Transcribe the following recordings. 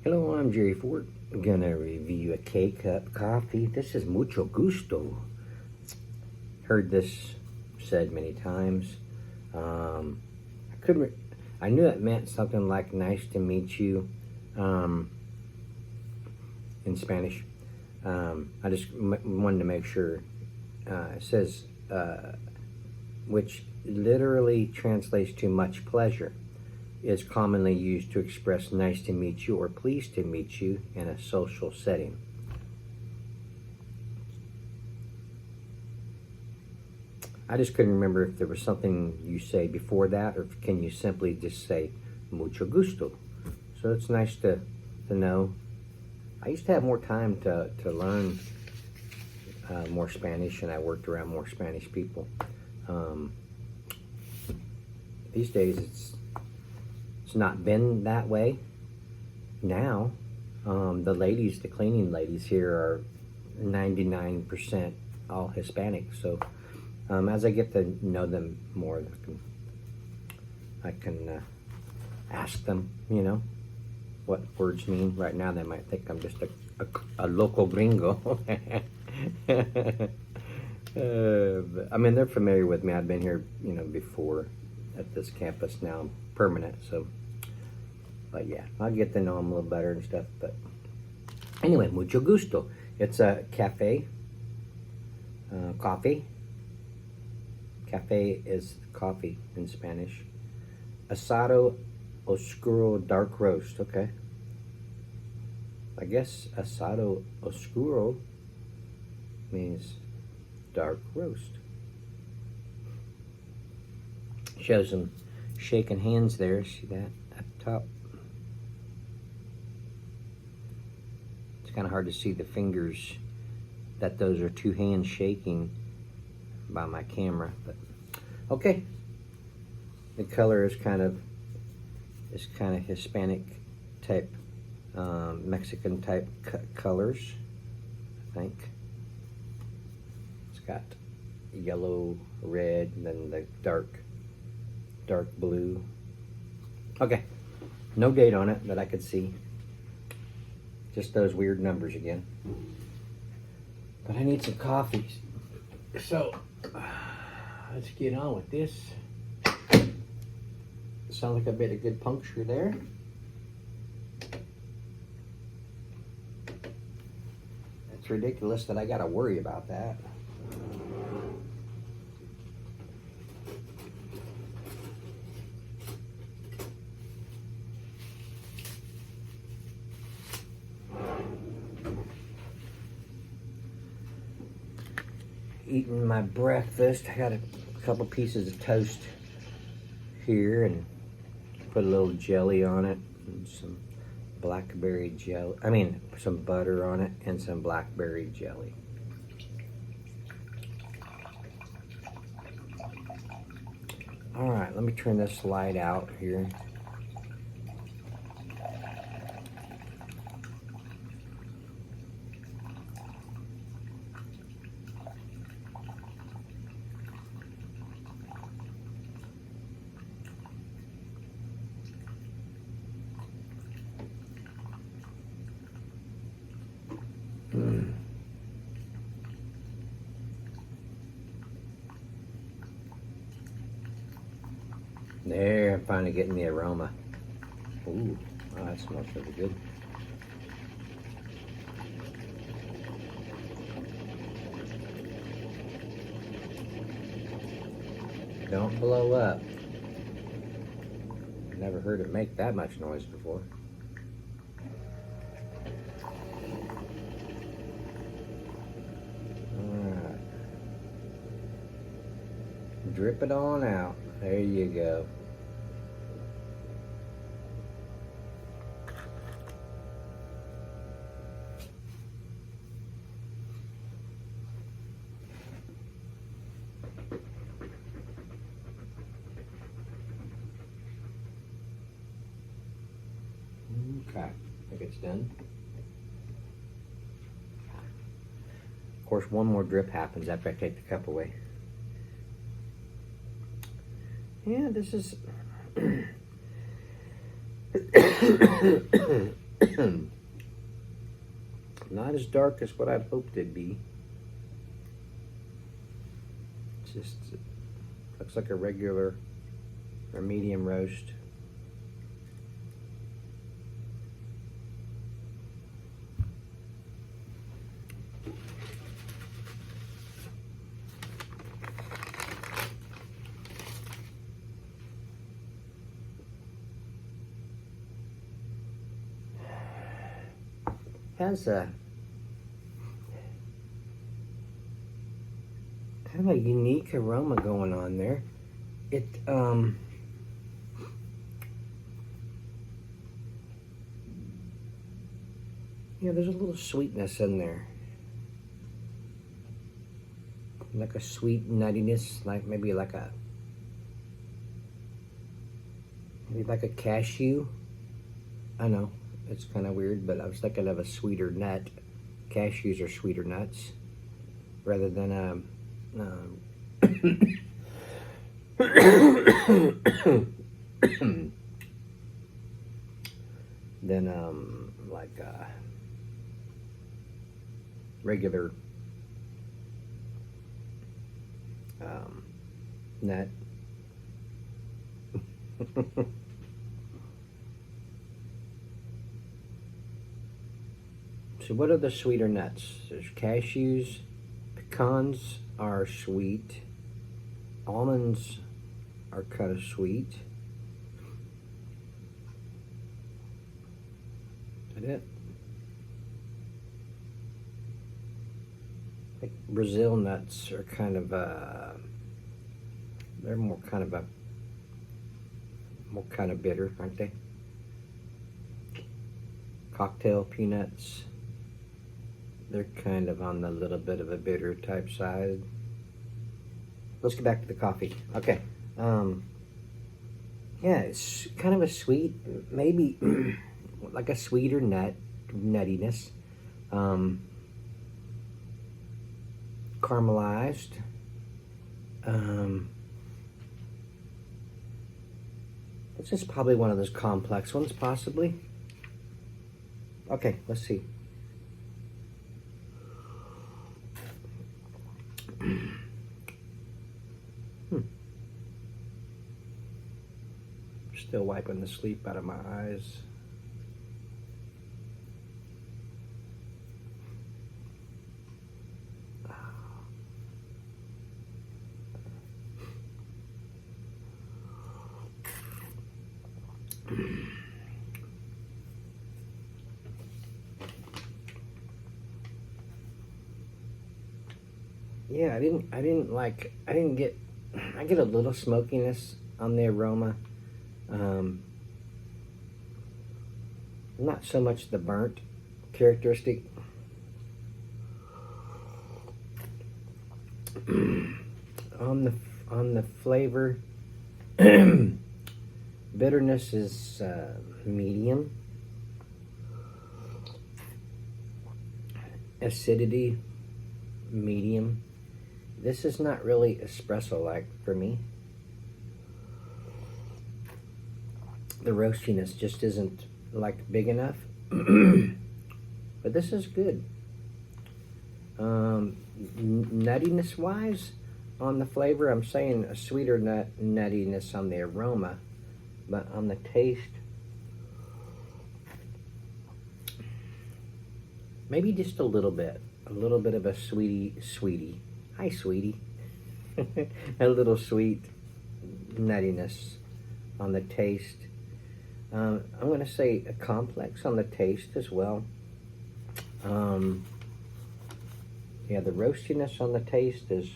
Hello, I'm Jerry Ford. I'm gonna review a K-Cup coffee. This is Mucho Gusto. Heard this said many times. I knew it meant something like "nice to meet you" in Spanish. I just wanted to make sure. It says, which literally translates to "much pleasure." Is commonly used to express nice to meet you or pleased to meet you in a social setting. I just couldn't remember if there was something you say before that, or can you simply just say mucho gusto. So it's nice to know. I used to have more time to learn more Spanish, and I worked around more Spanish people. These days it's not been that way. Now, the cleaning ladies here are 99% all Hispanic. So as I get to know them more, I can ask them, what words mean. Right now they might think I'm just a local gringo. I mean, they're familiar with me. I've been here, before at this campus. Now I'm permanent, so. But yeah, I'll get to know them a little better and stuff. But anyway, mucho gusto. It's a cafe. Coffee. Cafe is coffee in Spanish. Asado oscuro dark roast. Okay. I guess asado oscuro means dark roast. Shows them shaking hands there. See that up top? Kind of hard to see the fingers, that those are two hands shaking by my camera, but okay. The color is kind of Hispanic type, Mexican type colors, I think. It's got yellow, red, and then the dark blue. Okay, no date on it that I could see. Just those weird numbers again. But I need some coffee. So, let's get on with this. Sounds like I made a good puncture there. It's ridiculous that I gotta worry about that. Eating my breakfast. I got a couple pieces of toast here and put a little jelly on it and some blackberry jelly. Some butter on it and some blackberry jelly. All right, let me turn this light out here. There, I'm finally getting the aroma. Ooh, oh, that smells really good. Don't blow up. Never heard it make that much noise before. Alright. Drip it on out. There you go. Okay, I think it's done. Of course, one more drip happens after I take the cup away. Yeah, this is Not as dark as what I'd hoped it'd be. Just looks like a regular or medium roast. Has a kind of a unique aroma going on there. It yeah, there's a little sweetness in there, like a sweet nuttiness, like maybe like a cashew. I know it's kind of weird, but I was thinking of a sweeter nut. Cashews are sweeter nuts rather than like regular nut. So what are the sweeter nuts? There's cashews, pecans are sweet, almonds are kind of sweet. Is that it? I think Brazil nuts are kind of they're more kind of bitter, aren't they? Cocktail peanuts, they're kind of on the little bit of a bitter type side. Let's get back to the coffee. Okay. Yeah, it's kind of a sweet, maybe like a sweeter nuttiness. Caramelized. This is probably one of those complex ones, possibly. Okay, let's see. Still wiping the sleep out of my eyes. Yeah, I get a little smokiness on the aroma. Not so much the burnt characteristic. On the flavor, bitterness is medium. Acidity, medium. This is not really espresso-like for me. The roastiness just isn't like big enough. But this is good. Nuttiness wise on the flavor, I'm saying a sweeter nuttiness on the aroma, but on the taste, maybe just a little bit of a sweetie. Hi, sweetie. A little sweet nuttiness on the taste. I'm going to say a complex on the taste as well. Yeah, the roastiness on the taste is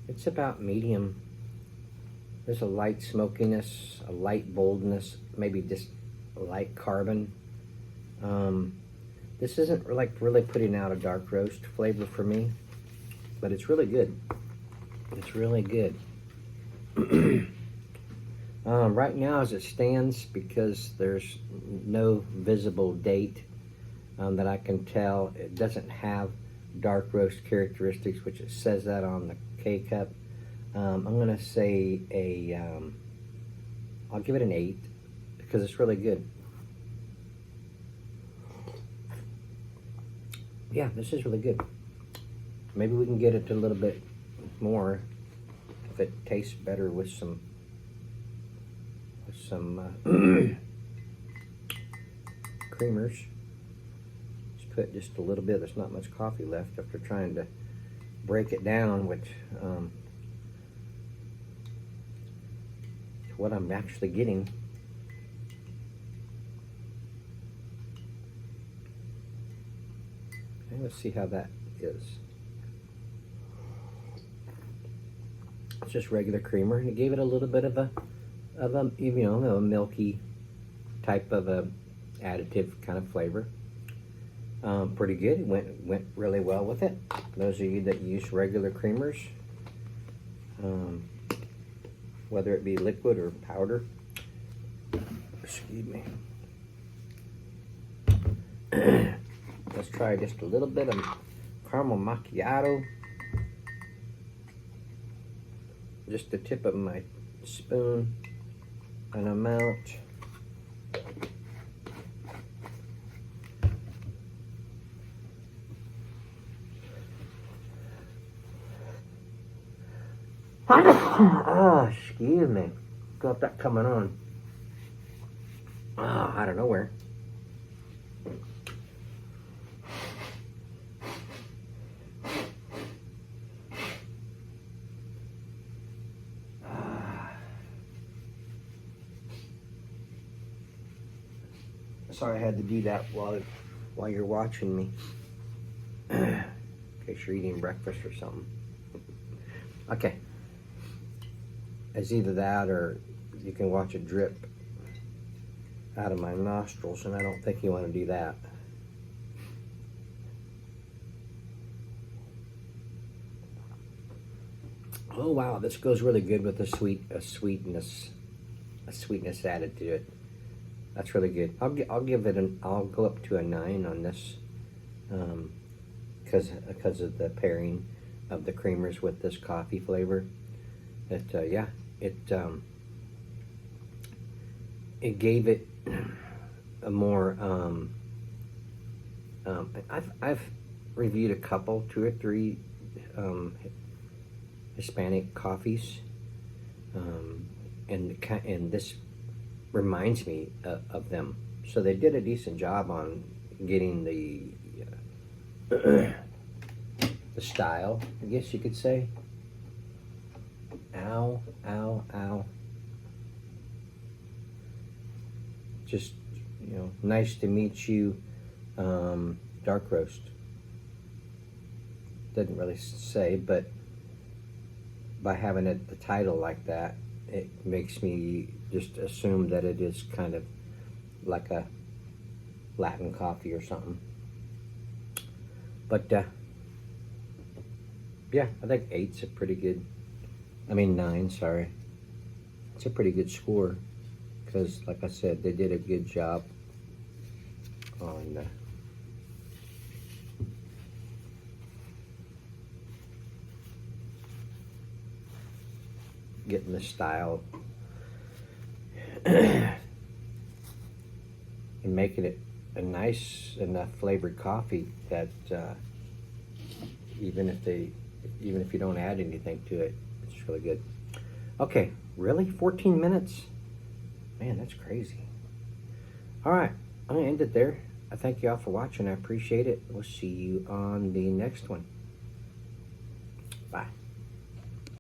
it's about medium. There's a light smokiness, a light boldness, maybe just a light carbon. This isn't like really putting out a dark roast flavor for me, but it's really good. It's really good. Right now as it stands, because there's no visible date that I can tell, it doesn't have dark roast characteristics, which it says that on the K-Cup. I'm gonna say I'll give it an 8 because it's really good. Yeah, this is really good. Maybe we can get it to a little bit more if it tastes better with some creamers. Just put just a little bit. There's not much coffee left after trying to break it down, which is what I'm actually getting. Okay, let's see how that is. It's just regular creamer, and it gave it a little bit of a you know, a milky type of a additive kind of flavor. Pretty good. It went really well with it. Those of you that use regular creamers, whether it be liquid or powder, excuse me. Let's try just a little bit of caramel macchiato. Just the tip of my spoon, an amount. Oh, excuse me. Got that coming on. Oh, out of nowhere. Sorry I had to do that while you're watching me. In case you're eating breakfast or something. Okay. It's either that or you can watch it drip out of my nostrils, and I don't think you want to do that. Oh wow, this goes really good with a sweetness added to it. That's really good. I'll give it I'll go up to a 9 on this, because of the pairing of the creamers with this coffee flavor. Yeah, it gave it a more. I've reviewed a couple, 2 or 3 Hispanic coffees, and this reminds me of them. So they did a decent job on getting the style, I guess you could say. Ow, ow, ow. Just, you know, nice to meet you, dark roast. Didn't really say, but by having the title like that, it makes me just assume that it is kind of like a Latin coffee or something. But yeah, I think 8's a pretty good. 9, sorry. It's a pretty good score because, like I said, they did a good job on getting the style and making it a nice enough flavored coffee that even if you don't add anything to it, it's really good. Okay, really? 14 minutes? Man, that's crazy. All right, I'm gonna end it there. I thank you all for watching. I appreciate it. We'll see you on the next one. Bye.